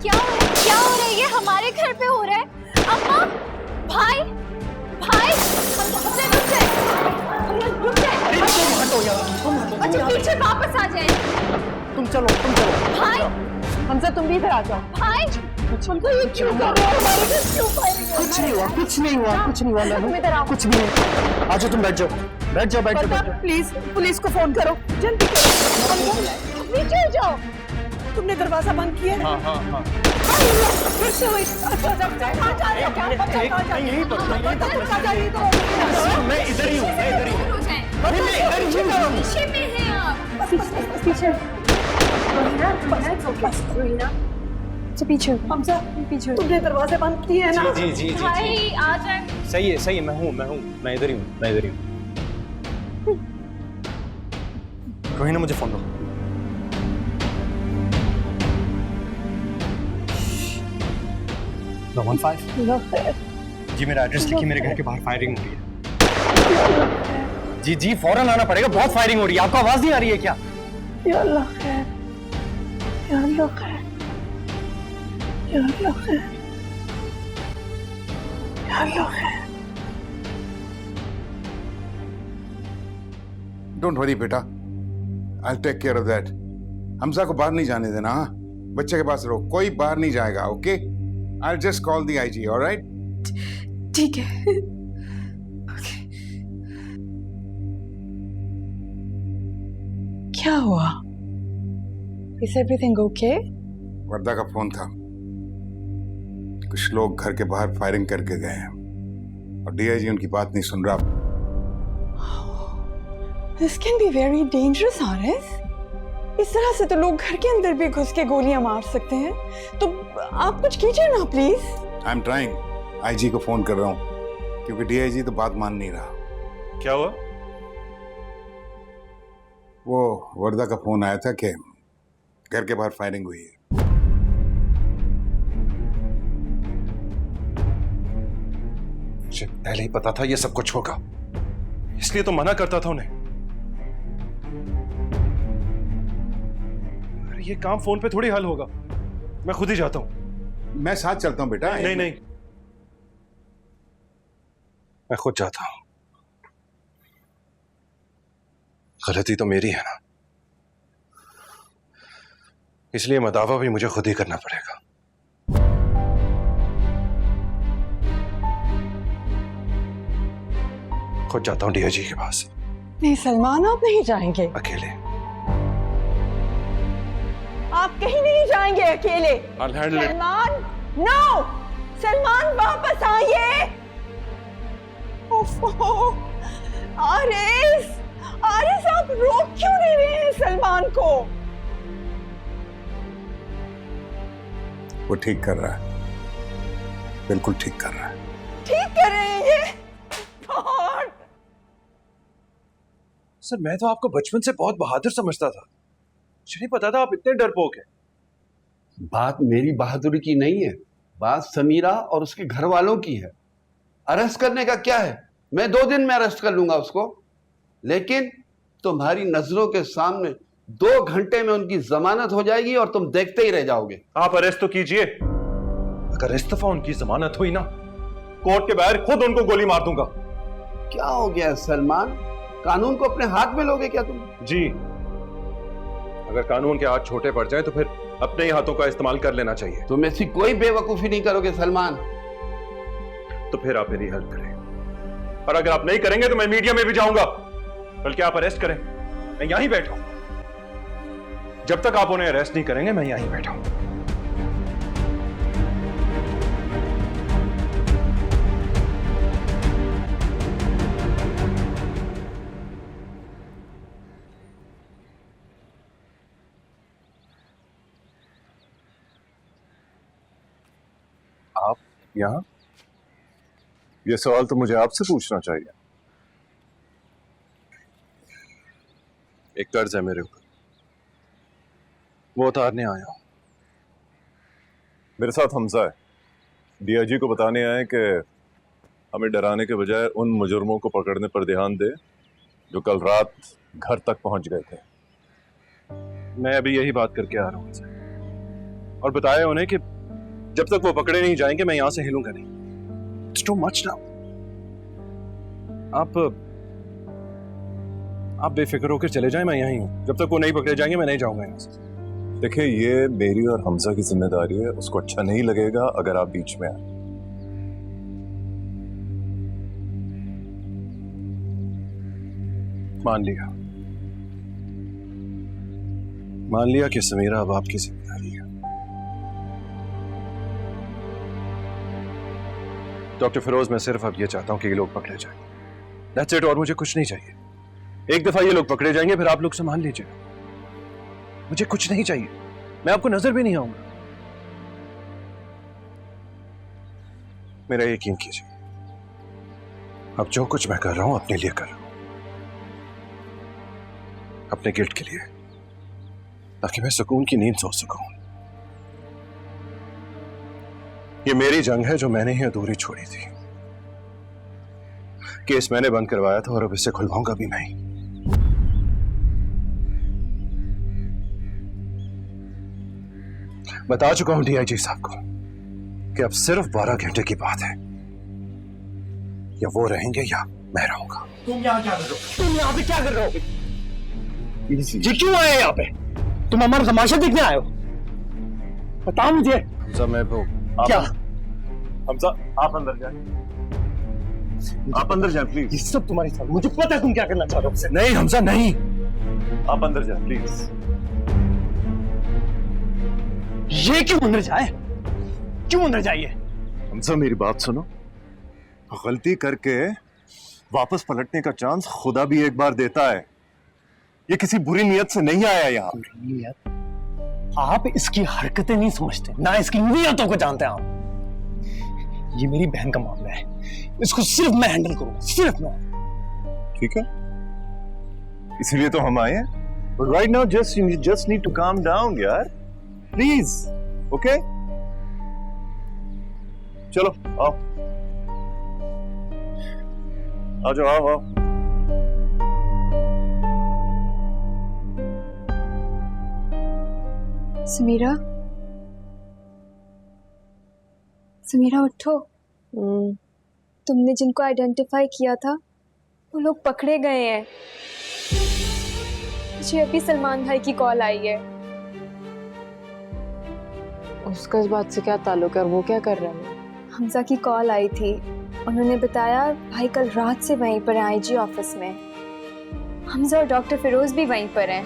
क्या हो रहा है? ये हमारे घर पे हो रहा है। अम्मा, भाई, भाई, रुक जाए। अच्छा, पीछे वापस आ जाए। तुम चलो। भाई, हमजा तुम भी इधर आ जाओ। भाई, हमको ये क्यों कर रहे हो? हमारे घर क्यों फायरिंग कर रहे हो? कुछ नहीं हुआ। तुम इधर आओ। कुछ भी नहीं। आ जाओ, तुम बैठ जाओ। प्लीज पुलिस को फोन करो, जल्दी करो। नीचे जाओ। तुमने दरवाजा बंद किया? हाँ। फिर से वही। मैं इधर ही हूँ। पीछे में हैं आप। पीछे हमजा, तुमने दरवाजे बंद किए हैं ना? जी। भाई आ जाए। सही है। मैं हूँ। मैं इधर ही हूँ। रोहिना, मुझे फोन दो। No 15? जी, मेरा एड्रेस लिखिए। मेरे घर के बाहर फायरिंग हो रही है। जी फौरन आना पड़ेगा, बहुत फायरिंग हो रही है। आपको आवाज नहीं आ रही है क्या? या अल्लाह खैर, या अल्लाह खैर, या अल्लाह खैर, या अल्लाह खैर। डोंट वरी बेटा, I take care of that. Hamza को बाहर नहीं जाने देना। हाँ, बच्चे के पास रहो, कोई बाहर नहीं जाएगा। Okay, I just call the IG. Alright? ठीक है। क्या हुआ? Is everything okay? वर्दा का फोन था। कुछ लोग घर के बाहर फायरिंग करके गए हैं और डीआईजी उनकी बात नहीं सुन रहा। This can be very dangerous, Arif. इस तरह से तो लोग घर के अंदर भी घुस के गोलियां मार सकते हैं। तो आप कुछ कीजिए ना please. I am trying. IG को फोन कर रहा हूँ क्योंकि डीआईजी तो बात मान नहीं रहा। क्या हुआ? वो वर्दा का फोन आया था कि घर के बाहर फायरिंग हुई है। मुझे पहले ही पता था ये सब कुछ होगा, इसलिए तो मना करता था उन्हें। अरे ये काम फोन पे थोड़ी हल होगा, मैं खुद ही जाता हूं। मैं साथ चलता हूं बेटा। नहीं, मैं खुद जाता हूं। गलती तो मेरी है ना, इसलिए मदावा भी मुझे खुद ही करना पड़ेगा। खुद जाता हूं डीआईजी के पास। नहीं सलमान, आप नहीं जाएंगे अकेले। आप कहीं नहीं जाएंगे अकेले। I'll handle it. Salman, no! Salman वापस आइए। ओफो, आरिस, आप रोक क्यों नहीं रहे हैं सलमान को? वो ठीक कर रहा है, बिल्कुल ठीक कर रहा है। ठीक कर रहे हैं ये? गॉड! सर, मैं तो आपको बचपन से बहुत बहादुर समझता था, मुझे नहीं पता था आप इतने डरपोक हैं। बात मेरी बहादुरी की नहीं है, बात समीरा और उसके घर वालों की है। अरेस्ट करने का क्या है, मैं 2 दिन में अरेस्ट कर लूंगा उसको। लेकिन तुम्हारी नजरों के सामने 2 घंटे में उनकी जमानत हो जाएगी और तुम देखते ही रह जाओगे। आप अरेस्ट तो कीजिए, अगर इस दफा उनकी जमानत हुई ना, कोर्ट के बाहर खुद उनको गोली मार दूंगा। क्या हो गया सलमान, कानून को अपने हाथ में लोगे क्या तुम? जी, अगर कानून के हाथ छोटे पड़ जाए तो फिर अपने ही हाथों का इस्तेमाल कर लेना चाहिए। तुम ऐसी कोई बेवकूफी नहीं करोगे सलमान। तो फिर आप मेरी हेल्प करें, और अगर आप नहीं करेंगे तो मैं मीडिया में भी जाऊंगा। बल्कि आप अरेस्ट करें, मैं यहीं बैठा हूं। जब तक आप उन्हें अरेस्ट नहीं करेंगे मैं यहीं बैठा हूं। आप यहां? ये सवाल तो मुझे आपसे पूछना चाहिए। एक कर्ज है मेरे ऊपर, वो उतारने आया हूं। मेरे साथ हमजा है, डीआईजी को बताने आए कि हमें डराने के बजाय उन मुजरमों को पकड़ने पर ध्यान दे जो कल रात घर तक पहुंच गए थे। मैं अभी यही बात करके आ रहा हूं उनसे, और बताया उन्हें कि जब तक वो पकड़े नहीं जाएंगे मैं यहां से हिलूंगा नहीं। It's too much now. आप बेफिक्र होकर चले जाएं, मैं यहीं हूं। जब तक वो नहीं पकड़े जाएंगे मैं नहीं जाऊंगा यहां से। देखिए, ये मेरी और हमजा की जिम्मेदारी है, उसको अच्छा नहीं लगेगा अगर आप बीच में आए। मान लिया कि समीरा अब आपकी जिम्मेदारी है। डॉक्टर फिरोज, मैं सिर्फ अब ये चाहता हूं कि ये लोग पकड़े जाएं। That's it, और मुझे कुछ नहीं चाहिए। एक दफा ये लोग पकड़े जाएंगे फिर आप लोग संभाल लीजिए, मुझे कुछ नहीं चाहिए। मैं आपको नजर भी नहीं आऊंगा। मेरा यकीन कीजिए, अब जो कुछ मैं कर रहा हूं अपने लिए कर रहा हूं, अपने गिल्ट के लिए, ताकि मैं सुकून की नींद सो सकूं। ये मेरी जंग है जो मैंने ही अधूरी छोड़ी थी। केस मैंने बंद करवाया था और अब इसे खुलवाऊंगा भी नहीं। बता चुका हूं डीआईजी साहब को कि अब सिर्फ 12 घंटे की बात है, या वो रहेंगे या मैं रहूंगा। तुम यहाँ क्या कर रहे हो? तुम यहाँ पे क्या कर रहे हो? ये क्यों आए यहाँ पे? तुम हमारा तमाशा देखने आए हो? बताओ मुझे। हमजा, मैं वो क्या? हमजा, आप अंदर जाए, आप अंदर जाए प्लीज। ये सब तुम्हारी साथ, मुझे पता है तुम क्या करना चाह रहे हो। नहीं हमजा, नहीं, आप अंदर जाए प्लीज। ये क्यों अंदर जाए? क्यों अंदर जाइए? हमजा, मेरी बात सुनो। गलती करके वापस पलटने का चांस खुदा भी एक बार देता है। ये किसी बुरी नीयत से नहीं आया यहाँ। नीयत? आप इसकी हरकतें नहीं समझते, ना इसकी नीयतों को जानते हैं आप। ये मेरी बहन का मामला है, इसको सिर्फ मैं हैंडल करूंगा, सिर्फ मैं। ठीक है, इसीलिए तो हम आए हैं। But right now you just need to calm down यार, प्लीज। ओके, चलो आओ, आ जाओ, आओ आओ। समीरा, समीरा उठो। तुमने जिनको आइडेंटिफाई किया था वो लोग पकड़े गए हैं। मुझे अभी सलमान भाई की कॉल आई है। उसका इस बात से क्या ताल्लुक है और वो क्या कर रहे हैं? हमजा की कॉल आई थी, उन्होंने बताया भाई कल रात से वहीं पर हैं आईजी ऑफिस में। हमजा और डॉक्टर फिरोज भी वहीं पर हैं।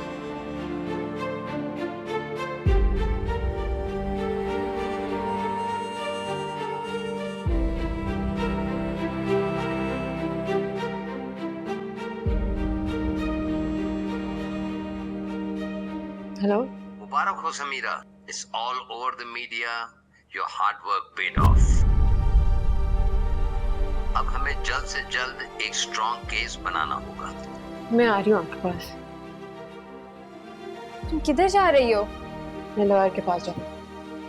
हेलो, मुबारक हो Sameera, it's all over the media, your hard work paid off. अब हमें जल्द से जल्द एक स्ट्रॉन्ग केस बनाना होगा। मैं आ रही हूँ आपके पास। तुम किधर जा रही हो? मैं लॉयर के पास जाऊँ।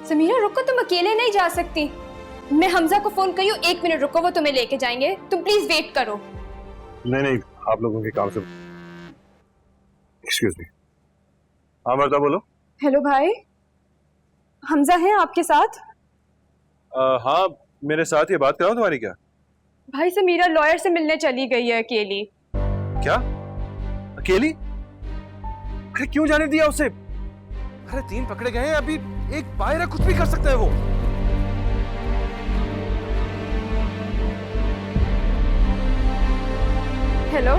समीरा रुको, तुम अकेले नहीं जा सकती। मैं हमजा को फोन करी हूँ, 1 मिनट रुको, वो तुम्हें लेके जाएंगे, तुम प्लीज वेट करो। नहीं नहीं, आप लोगों के काम से। Excuse me. हाँ मर्दा बोलो। हेलो भाई, हमजा है आपके साथ? हाँ मेरे साथ ये बात कराओ तुम्हारी। क्या भाई समीरा लॉयर से मिलने चली गई है अकेली। क्या अकेली? अरे क्यों जाने दिया उसे? अरे 3 पकड़े गए हैं, अभी एक बाहर है, कुछ भी कर सकता है वो। हेलो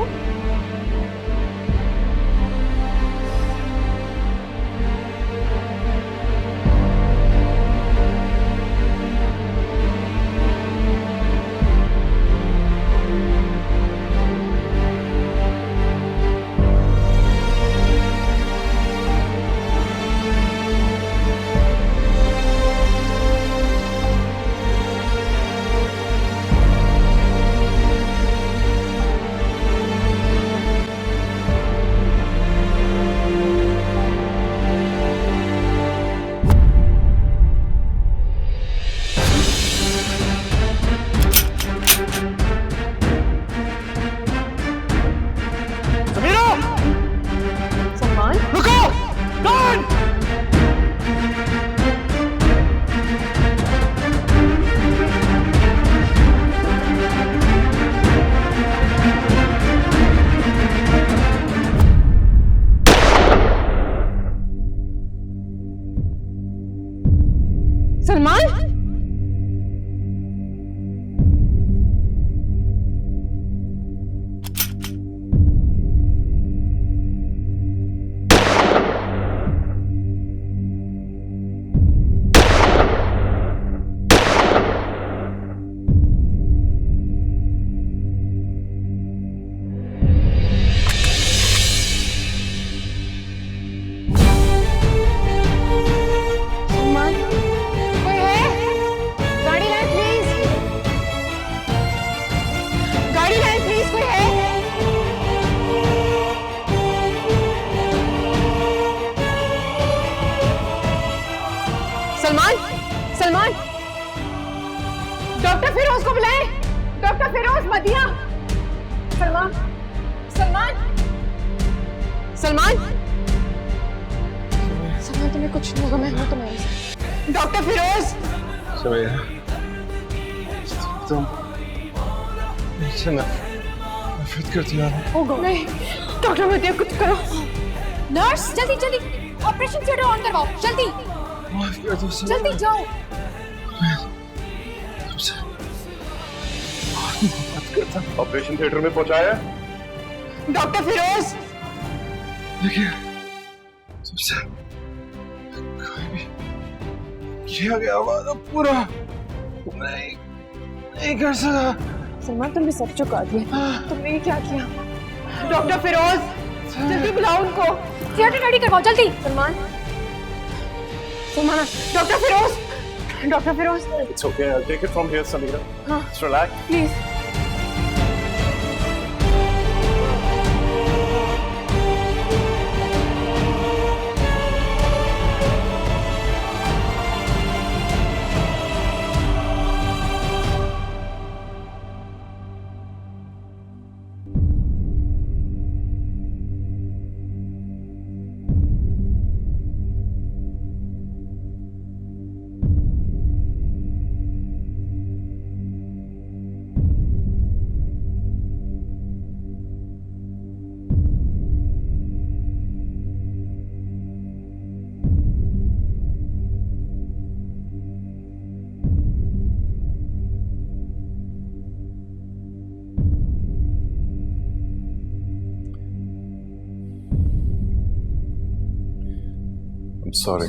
सलमान, सलमान, डॉक्टर फिरोज को बुलाएं, डॉक्टर फिरोज मदिया। सलमान, सलमान, सलमान, सलमान तुम्हें कुछ नहीं होगा, मैं हूं तुम्हारे साथ। डॉक्टर फिरोज। समीरा तुम मुझसे नफरत करती हो? नहीं डॉक्टर मदिया, कुछ करो। नर्स जल्दी जल्दी ऑपरेशन थिएटर ऑन करवाओ, जल्दी जल्दी जाओ। ऑपरेशन थिएटर में पहुंचाया डॉक्टर फिरोज। देखिए सबसे कोई भी किया गया वादा पूरा नहीं कर सका। सलमान तुमने सब चुका दिया, तुमने ये क्या किया? डॉक्टर फिरोज जल्दी बुलाओ उनको, थिएटर रेडी करवाओ जल्दी। Salman, Salman, doctor Firoz, doctor Firoz. It's okay, I'll take it from here, Samira. हाँ, Just relax. Please. I'm sorry.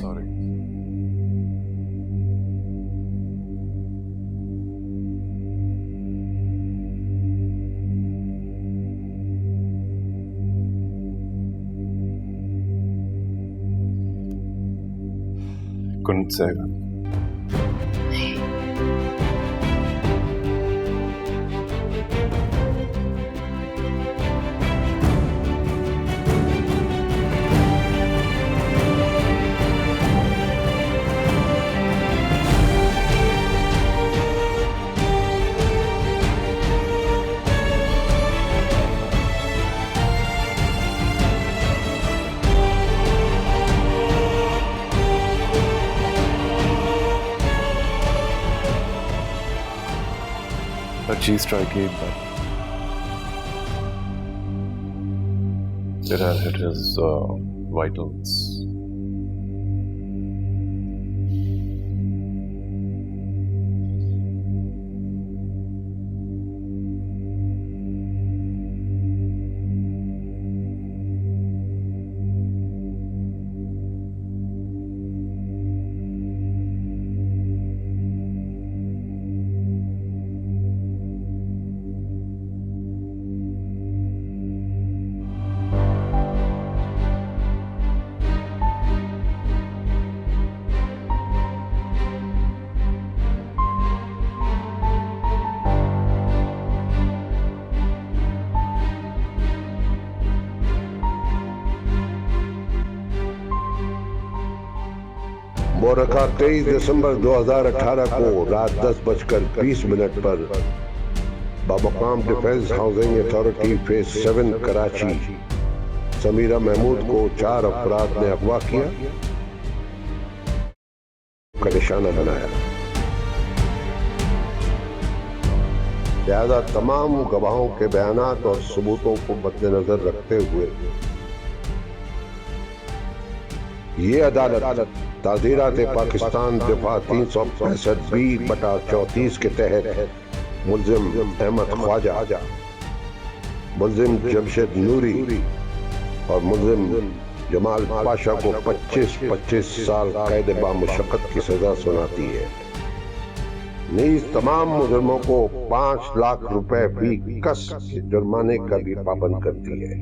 Couldn't save him. चीज ट्राई की एक बार। It has hit his vitals. मोरखा 23 दिसंबर 2018 को रात 10:20 पर बमकाम Defence Housing Authority phase 7 Karachi Samira Mahmood को 4 अफराद ने अगवा किया, का निशाना बनाया। लिहाजा तमाम गवाहों के बयानात और सबूतों को मद्देनजर रखते हुए ये अदालत ताज़ीरात पाकिस्तान दिफा 365B/34 के तहत मुल्जिम अहमद ख्वाजा, मुल्जिम जमशेद नूरी और मुल्जिम जमाल पाशा को 25-25 साल कैद बामुशक्कत की सजा सुनाती है। नीज तमाम मुजरिमों को 5 लाख रुपए फी कस जुर्माने का भी पाबंद करती है।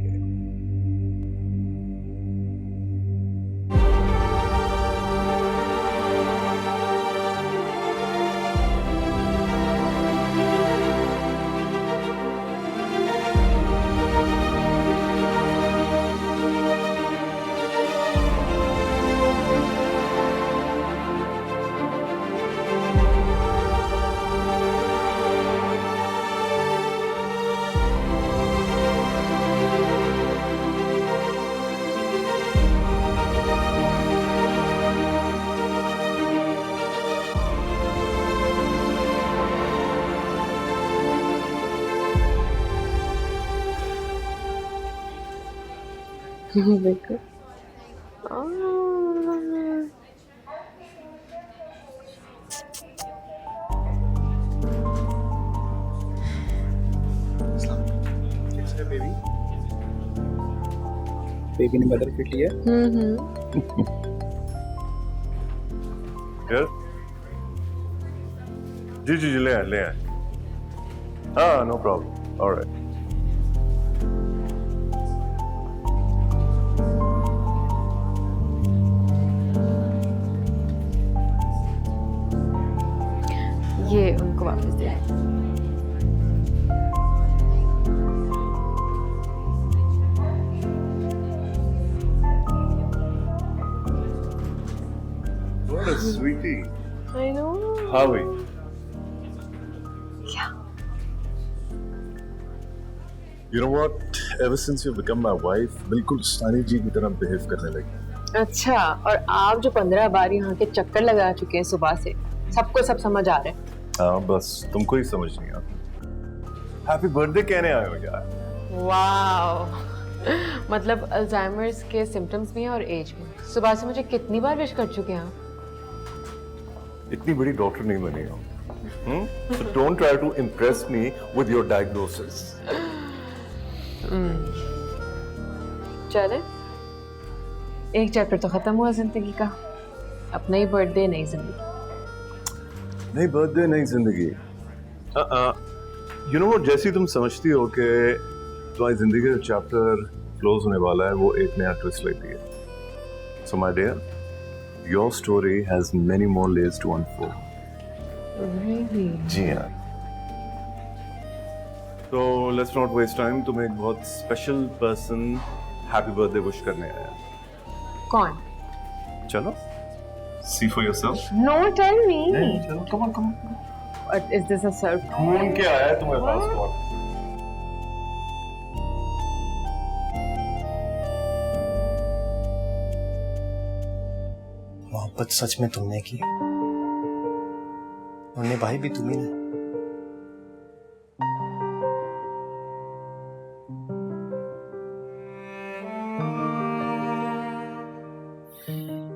बिल्कुल। बेबी ने मदर फिट लिया। जी जी जी ले आए। हाँ नो प्रॉब्लम, ऑलराइट। ये उनको वापस दे। What a sweetie. I know. How are you? Yeah. You know what? Ever since you become my wife, बिल्कुल सानी जी की तरह बिहेव करने लगी। अच्छा, और आप जो 15 बार यहाँ के चक्कर लगा चुके हैं सुबह से, सबको सब समझ आ रहे हैं। हाँ बस तुमको ही समझ नहीं आता। हैप्पी बर्थडे कहने आए हो यार। वाह, मतलब अल्जाइमर्स के सिम्टम्स भी हैं और एज भी। सुबह से मुझे कितनी बार विश कर चुके हैं आप? इतनी बड़ी डॉक्टर नहीं बनी हो। So don't try to impress me with your diagnosis. चले, एक चैप्टर तो खत्म हुआ जिंदगी का। अब नई बर्थडे नई जिंदगी। नहीं बर्थडे नहीं जिंदगी। यू नो व्हाट, जैसी तुम समझती हो कि तुम्हारी जिंदगी का चैप्टर क्लोज होने वाला है, वो एक नया ट्विस्ट लेती है। So my dear, your story has many more layers to unfold. Really? जी हाँ। तो लेट्स नॉट वेस्ट टाइम, तुम्हें एक बहुत special person happy birthday wish करने आया। कौन? चलो see for yourself. No, tell me. नहीं, चलो, come on, come on. Is this a surprise? ढूंढ के आया है तुम्हारे पास कौन? मोहब्बत सच में तुमने की और निभाई भी तुम्ही ने।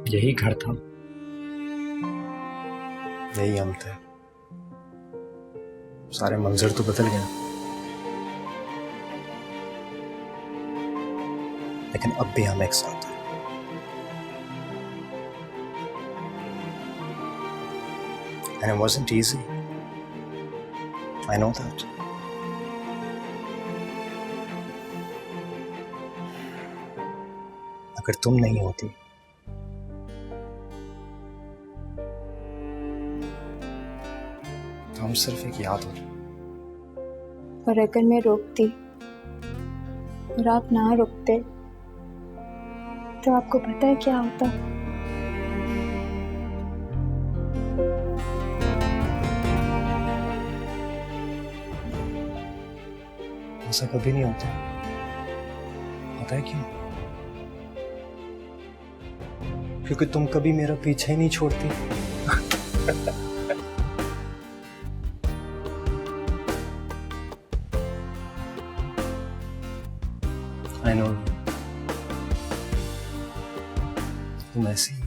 यही घर था, यही हम थे। सारे मंजर तो बदल गए, लेकिन अब भी हम एक साथ हैं। And it wasn't easy. I know that. अगर तुम नहीं होती तो हम सिर्फ एक याद होते। और अगर मैं रोकती और आप ना रुकते तो आपको पता है क्या होता? ऐसा कभी नहीं होता, पता है क्यों? क्योंकि तुम कभी मेरा पीछा ही नहीं छोड़ती। I know, तुम ऐसी ही।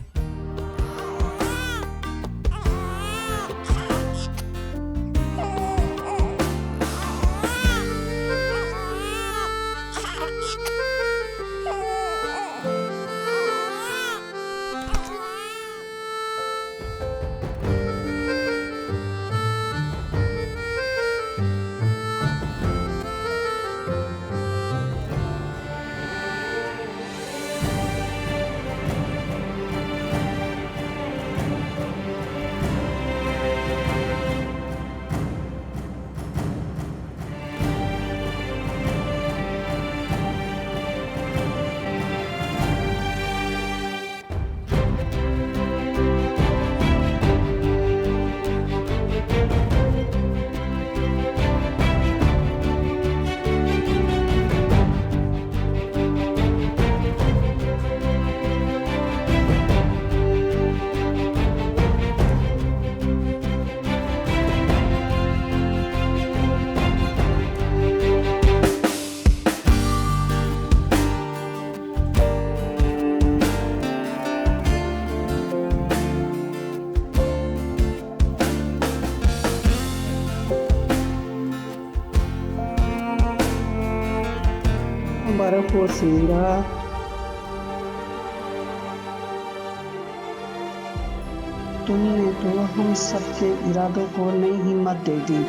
मुबारक हो समीरा। तुमने तो हम सबके इरादों को नई हिम्मत दे दी।